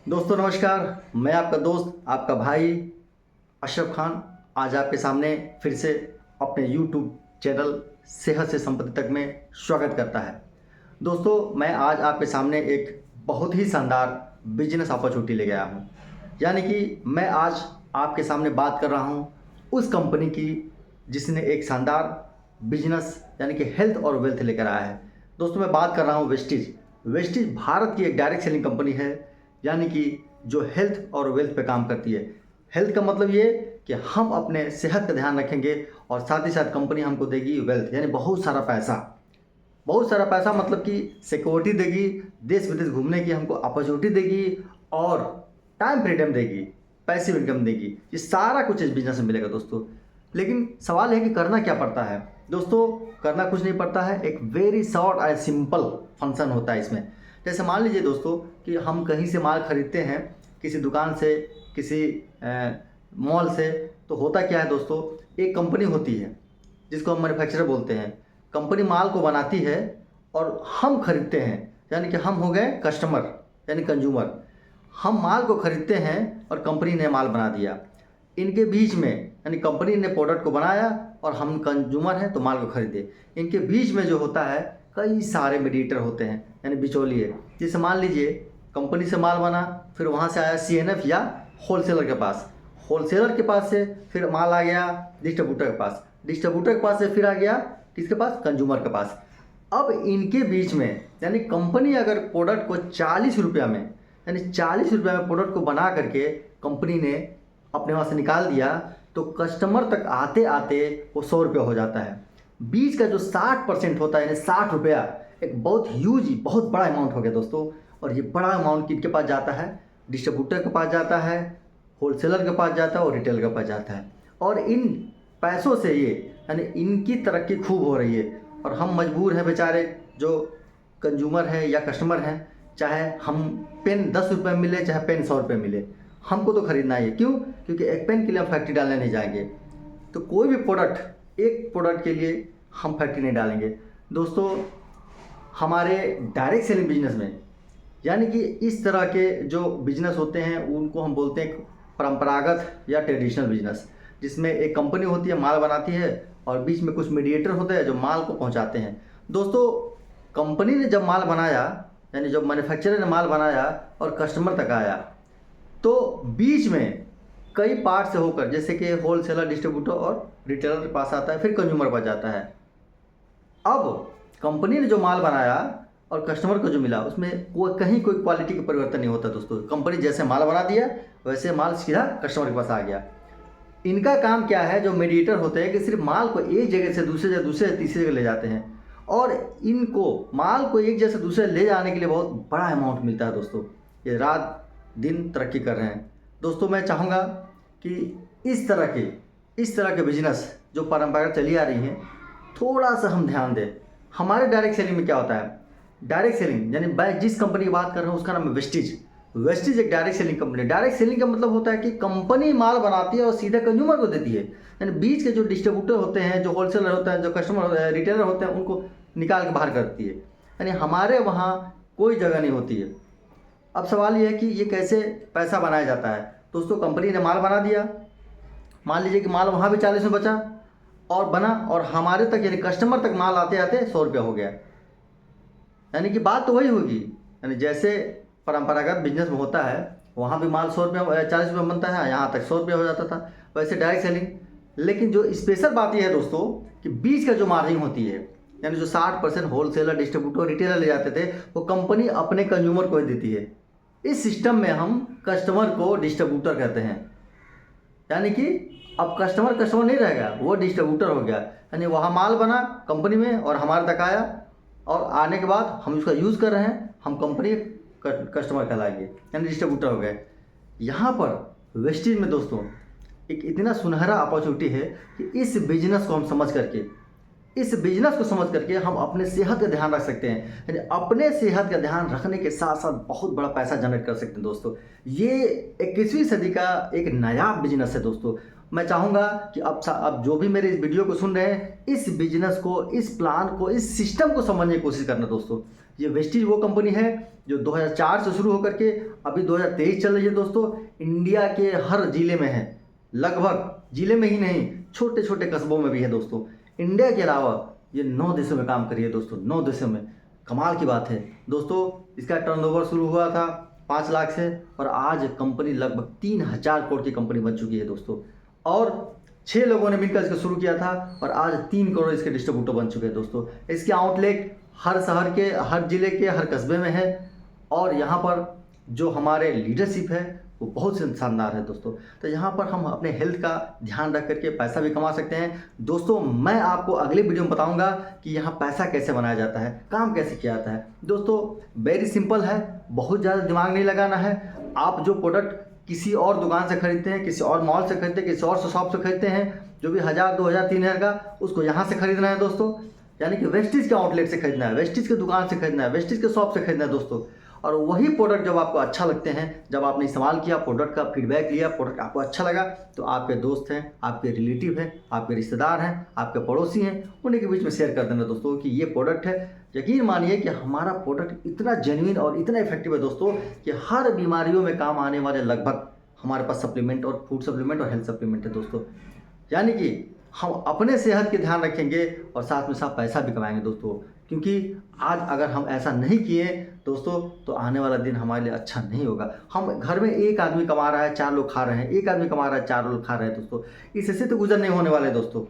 दोस्तों नमस्कार। मैं आपका दोस्त आपका भाई अशरफ खान आज आपके सामने फिर से अपने यूट्यूब चैनल सेहत से संपत्ति तक में स्वागत करता है। दोस्तों मैं आज आपके सामने एक बहुत ही शानदार बिजनेस अपॉर्चुनिटी ले गया हूँ। यानी कि मैं आज आपके सामने बात कर रहा हूँ उस कंपनी की जिसने एक शानदार बिजनेस यानी कि हेल्थ और वेल्थ लेकर आया है। दोस्तों मैं बात कर रहा हूँ वेस्टीज। वेस्टीज भारत की एक डायरेक्ट सेलिंग कंपनी है, यानी कि जो हेल्थ और वेल्थ पे काम करती है। हेल्थ का मतलब ये कि हम अपने सेहत का ध्यान रखेंगे और साथ ही साथ कंपनी हमको देगी वेल्थ, यानी बहुत सारा पैसा। बहुत सारा पैसा मतलब कि सिक्योरिटी देगी, देश विदेश घूमने की हमको अपॉर्चुनिटी देगी और टाइम फ्रीडम देगी, पैसिव इनकम देगी। ये सारा कुछ इस बिजनेस में मिलेगा दोस्तों। लेकिन सवाल है कि करना क्या पड़ता है। दोस्तों करना कुछ नहीं पड़ता है, एक very short and simple function होता है इसमें। जैसे मान लीजिए दोस्तों कि हम कहीं से माल खरीदते हैं, किसी दुकान से, किसी मॉल से, तो होता क्या है दोस्तों, एक कंपनी होती है जिसको हम मैन्युफैक्चरर बोलते हैं। कंपनी माल को बनाती है और हम खरीदते हैं, यानी कि हम हो गए कस्टमर यानी कंज्यूमर। हम माल को खरीदते हैं और कंपनी ने माल बना दिया। इनके बीच में यानी कंपनी ने प्रोडक्ट को बनाया और हम कंज्यूमर हैं तो माल को खरीदे। इनके बीच में जो होता है कई सारे मीडिएटर होते हैं यानी बिचौलिए। जैसे मान लीजिए कंपनी से माल बना, फिर वहाँ से आया सीएनएफ या होलसेलर के पास, होलसेलर के पास से फिर माल आ गया डिस्ट्रीब्यूटर के पास, डिस्ट्रीब्यूटर के पास से फिर आ गया किसके पास, कंज्यूमर के पास। अब इनके बीच में यानी कंपनी अगर प्रोडक्ट को 40 रुपया में यानी 40 रुपया में प्रोडक्ट को बना करके कंपनी ने अपने वहाँ से निकाल दिया, तो कस्टमर तक आते आते वो 100 रुपया हो जाता है। बीच का जो 60% होता है यानी 60 रुपया, एक बहुत ह्यूज बहुत बड़ा अमाउंट हो गया दोस्तों। और ये बड़ा अमाउंट किसके पास जाता है, डिस्ट्रीब्यूटर के पास जाता है, होलसेलर के पास जाता है और रिटेल के पास जाता है। और इन पैसों से ये यानी इनकी तरक्की खूब हो रही है और हम मजबूर हैं बेचारे जो कंज्यूमर हैं या कस्टमर हैं, चाहे हम पेन 10 रुपये में मिले चाहे पेन 100 रुपये मिले, हमको तो खरीदना ही है। क्यों? क्योंकि एक पेन के लिए हम फैक्ट्री डालने नहीं जाएंगे। तो कोई भी प्रोडक्ट, एक प्रोडक्ट के लिए हम फैक्ट्री नहीं डालेंगे दोस्तों। हमारे डायरेक्ट सेलिंग बिजनेस में यानी कि इस तरह के जो बिजनेस होते हैं उनको हम बोलते हैं परंपरागत या ट्रेडिशनल बिजनेस, जिसमें एक कंपनी होती है माल बनाती है और बीच में कुछ मीडिएटर होते हैं जो माल को पहुंचाते हैं। दोस्तों कंपनी ने जब माल बनाया यानी जब मैन्युफैक्चरर ने माल बनाया और कस्टमर तक आया, तो बीच में कई पार्ट से होकर जैसे कि होलसेलर, डिस्ट्रीब्यूटर और रिटेलर के पास आता है, फिर कंज्यूमर पास जाता है। अब कंपनी ने जो माल बनाया और कस्टमर को जो मिला उसमें कहीं कोई क्वालिटी का परिवर्तन नहीं होता दोस्तों। कंपनी जैसे माल बना दिया वैसे माल सीधा कस्टमर के पास आ गया। इनका काम क्या है, जो मीडिएटर होते हैं कि सिर्फ माल को एक जगह से दूसरे तीसरी जगह ले जाते हैं और इनको माल को एक जगह से दूसरे ले जाने के लिए बहुत बड़ा अमाउंट मिलता है दोस्तों। ये रात दिन तरक्की कर रहे हैं दोस्तों। मैं चाहूँगा कि इस तरह के बिजनेस जो परंपरा चली आ रही हैं थोड़ा सा हम ध्यान दें। हमारे डायरेक्ट सेलिंग में क्या होता है, डायरेक्ट सेलिंग यानी मैं जिस कंपनी की बात कर रहा हूँ उसका नाम है वेस्टीज। वेस्टीज एक direct selling company. Direct selling का मतलब होता है कि कंपनी माल बनाती है और सीधा कंज्यूमर को देती है। यानी बीच के जो डिस्ट्रीब्यूटर होते हैं, जो होलसेलर होते हैं, जो कस्टमर रिटेलर होते हैं, उनको निकाल के बाहर करती है। यानी हमारे वहाँ कोई जगह नहीं होती है। अब सवाल ये है कि ये कैसे पैसा बनाया जाता है दोस्तों। कंपनी ने माल बना दिया, मान लीजिए कि माल वहाँ भी 40 में बचा और बना और हमारे तक यानी कस्टमर तक माल आते आते 100 रुपया हो गया। यानी कि बात तो वही होगी, यानी जैसे परंपरागत बिजनेस में होता है वहाँ भी माल 100 रुपया 40 रुपये बनता है, यहाँ तक 100 रुपया हो जाता था, वैसे डायरेक्ट सेलिंग। लेकिन जो स्पेशल बात यह है दोस्तों कि बीच का जो मार्जिन होती है यानी जो 60% होलसेलर, डिस्ट्रीब्यूटर, रिटेलर ले जाते थे वो कंपनी अपने कंज्यूमर को ही देती है। इस सिस्टम में हम कस्टमर को डिस्ट्रीब्यूटर कहते हैं। यानी कि अब कस्टमर नहीं रहेगा, वो डिस्ट्रीब्यूटर हो गया। यानी वहाँ माल बना कंपनी में और हमारे तक आया और आने के बाद हम उसका यूज़ कर रहे हैं, हम कंपनी कस्टमर कहलाएंगे यानी डिस्ट्रीब्यूटर हो गए। यहाँ पर वेस्टीज में दोस्तों एक इतना सुनहरा अपॉर्चुनिटी है कि इस बिजनेस को समझ करके हम अपने सेहत का ध्यान रख सकते हैं। यानी अपने सेहत का ध्यान रखने के साथ साथ बहुत बड़ा पैसा जनरेट कर सकते हैं दोस्तों। ये 21वीं सदी का एक नायाब बिजनेस है दोस्तों। मैं चाहूँगा कि अब जो भी मेरे इस वीडियो को सुन रहे हैं, इस बिजनेस को, इस प्लान को, इस सिस्टम को समझने की कोशिश करना दोस्तों। ये वेस्टीज वो कंपनी है जो 2004 से शुरू होकर के अभी 2023 चल रही है दोस्तों। इंडिया के हर ज़िले में है, लगभग ज़िले में ही नहीं, छोटे छोटे कस्बों में भी है दोस्तों। इंडिया के अलावा ये 9 देशों में काम कर रही है दोस्तों, 9 देशों में। कमाल की बात है दोस्तों। इसका टर्नओवर शुरू हुआ था 5 लाख से और आज कंपनी लगभग 3000 करोड़ की कंपनी बन चुकी है दोस्तों। और 6 लोगों ने मिलकर इसको शुरू किया था और आज 3 करोड़ इसके डिस्ट्रीब्यूटर बन चुके हैं दोस्तों। इसके आउटलेट हर शहर के, हर जिले के, हर कस्बे में है। और यहाँ पर जो हमारे लीडरशिप है वो बहुत से शानदार है दोस्तों। तो यहाँ पर हम अपने हेल्थ का ध्यान रख करके पैसा भी कमा सकते हैं दोस्तों। मैं आपको अगले वीडियो में बताऊंगा कि यहाँ पैसा कैसे बनाया जाता है, काम कैसे किया जाता है दोस्तों। वेरी सिंपल है, बहुत ज़्यादा दिमाग नहीं लगाना है। आप जो प्रोडक्ट किसी और दुकान से खरीदते हैं, किसी और मॉल से खरीदते हैं, किसी और शॉप से खरीदते हैं, जो भी 1000, 2000, 3000 का, उसको यहाँ से खरीदना है दोस्तों। यानी कि वेस्टीज के आउटलेट से खरीदना है, वेस्टीज के दुकान से खरीदना है, वेस्टीज के शॉप से खरीदना है दोस्तों। और वही प्रोडक्ट जब आपको अच्छा लगते हैं, जब आपने इस्तेमाल किया, प्रोडक्ट का फीडबैक लिया, प्रोडक्ट आपको अच्छा लगा, तो आपके दोस्त हैं, आपके रिलेटिव हैं, आपके रिश्तेदार हैं, आपके पड़ोसी हैं, उन्हीं के बीच में शेयर कर देना दोस्तों कि ये प्रोडक्ट है। यकीन मानिए कि हमारा प्रोडक्ट इतना जेन्युइन और इतना इफेक्टिव है दोस्तों कि हर बीमारियों में काम आने वाले लगभग हमारे पास सप्लीमेंट और फूड सप्लीमेंट और हेल्थ सप्लीमेंट है दोस्तों। यानी कि हम अपने सेहत के ध्यान रखेंगे और साथ में साथ पैसा भी कमाएंगे दोस्तों। क्योंकि आज अगर हम ऐसा नहीं किए दोस्तों तो आने वाला दिन हमारे लिए अच्छा नहीं होगा। हम घर में एक आदमी कमा रहा है, 4 लोग खा रहे हैं, एक आदमी कमा रहा है, 4 लोग खा रहे हैं दोस्तों। इससे तो गुजर नहीं होने वाले दोस्तों।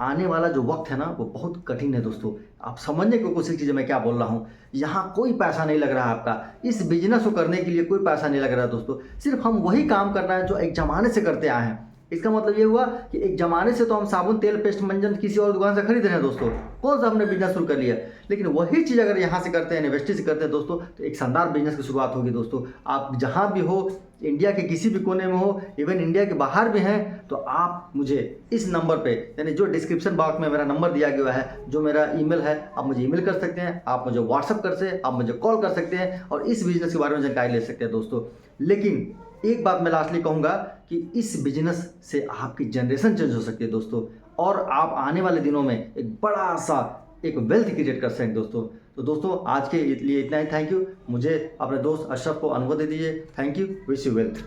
आने वाला जो वक्त है ना वो बहुत कठिन है दोस्तों। आप समझने की कोशिश कीजिए मैं क्या बोल रहा हूँ। यहाँ कोई पैसा नहीं लग रहा है आपका, इस बिजनेस को करने के लिए कोई पैसा नहीं लग रहा है दोस्तों। सिर्फ हम वही काम करना है जो एक ज़माने से करते आए हैं। इसका मतलब ये हुआ कि एक ज़माने से तो हम साबुन, तेल, पेस्ट, मंजन किसी और दुकान से खरीद रहे हैं दोस्तों। कौन सा हमने बिजनेस शुरू कर लिया, लेकिन वही चीज़ अगर यहाँ से करते हैं, इन्वेस्टी से करते हैं दोस्तों, तो एक शानदार बिजनेस की शुरुआत होगी दोस्तों। आप जहाँ भी हो, इंडिया के किसी भी कोने में हो, इवन इंडिया के बाहर भी हैं, तो आप मुझे इस नंबर पे, यानी जो डिस्क्रिप्शन बॉक्स में मेरा नंबर दिया गया है, जो मेरा ईमेल है, आप मुझे ईमेल कर सकते हैं, आप मुझे व्हाट्सअप कर सकते हैं, आप मुझे कॉल कर सकते हैं और इस बिजनेस के बारे में जानकारी ले सकते हैं दोस्तों। लेकिन एक बात मैं लास्टली कहूँगा कि इस बिजनेस से आपकी जनरेशन चेंज हो सकती है दोस्तों और आप आने वाले दिनों में एक बड़ा सा एक वेल्थ क्रिएट कर सकते हैं दोस्तों। तो दोस्तों आज के लिए इतना ही। Thank you. मुझे अपने दोस्त अशरफ को अनुमति दीजिए। Thank you. Wish you wealth.